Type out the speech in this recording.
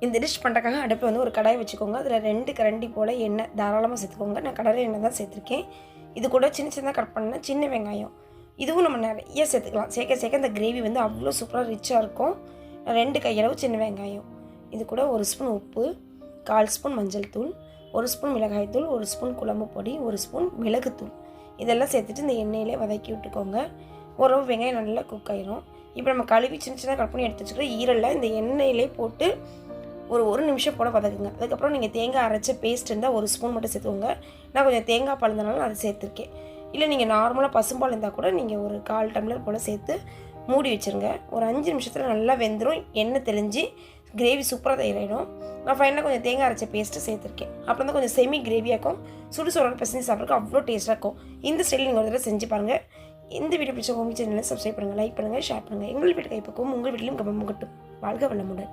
இந்த டிஷ் பண்ணுறக்காக அடுப்பில் வந்து ஒரு கடாய் வச்சுக்கோங்க. அதில் 2 கரண்டி போல் எண்ணெய் தாராளமாக சேர்த்துக்கோங்க. நான் கடலை எண்ணெய் தான் சேர்த்துருக்கேன். இது கூட சின்ன சின்னதாக கட் பண்ண சின்ன வெங்காயம், இதுவும் நம்ம நிறைய சேர்த்துக்கலாம். சேர்க்க இந்த கிரேவி வந்து அவ்வளோ சூப்பராக ரிச்சாக இருக்கும். 2 கையளவு சின்ன வெங்காயம், இது கூட 1 ஸ்பூன் உப்பு, 1/4 ஸ்பூன் மஞ்சள் தூள், 1 ஸ்பூன் மிளகாய் தூள், 1 ஸ்பூன் குழம்பு பொடி, 1 ஸ்பூன் மிளகுத்தூள், இதெல்லாம் சேர்த்துட்டு இந்த எண்ணெயிலே வதக்கி விட்டுக்கோங்க. ஓரளவு வெங்காயம் நல்லா குக் ஆயிரும். இப்போ நம்ம கழுவி சின்ன சின்னதாக கட் பண்ணி எடுத்து வச்சுக்கிற ஈரலில் இந்த எண்ணெயிலே போட்டு ஒரு நிமிஷம் போல் வதக்குங்க. அதுக்கப்புறம் நீங்கள் தேங்காய் அரைச்ச பேஸ்ட் இருந்தால் 1 ஸ்பூன் மட்டும் சேர்த்துக்கோங்க. நான் கொஞ்சம் தேங்காய் பால் இருந்தனால அதை சேர்த்துருக்கேன். இல்லை நீங்கள் நார்மலாக பசும்பால் இருந்தால் கூட நீங்கள் ஒரு 1/4 டம்ளர் போல் சேர்த்து மூடி வச்சுருங்க. ஒரு 5 நிமிஷத்தில் நல்லா வெந்துடும். எண்ணெய் தெளிஞ்சு கிரேவி சூப்பராக தயாராகிடும். நான் ஃபைனலாக கொஞ்சம் தேங்காய் அரைச்ச பேஸ்ட்டு சேர்த்துருக்கேன். அப்புறம் தான் கொஞ்சம் செமி கிரேவியாக்கும் சுடு சோறு பிசைஞ்சு சாப்பிட்றதுக்கு அவ்வளோ டேஸ்ட்டாக இருக்கும். இந்த ஸ்டைலில் நீங்கள் ஒரு தடவை செஞ்சு பாருங்கள். இந்த வீடியோ பிடிச்ச உங்கள் சேனலை சப்ஸ்கிரைப் பண்ணுங்கள், லைக் பண்ணுங்கள், ஷேர் பண்ணுங்கள். எங்கள் வீட்டு கைப்பக்கும் உங்கள் வீட்டிலையும் கவனம் கட்டும். வாழ்க வளமுடன்.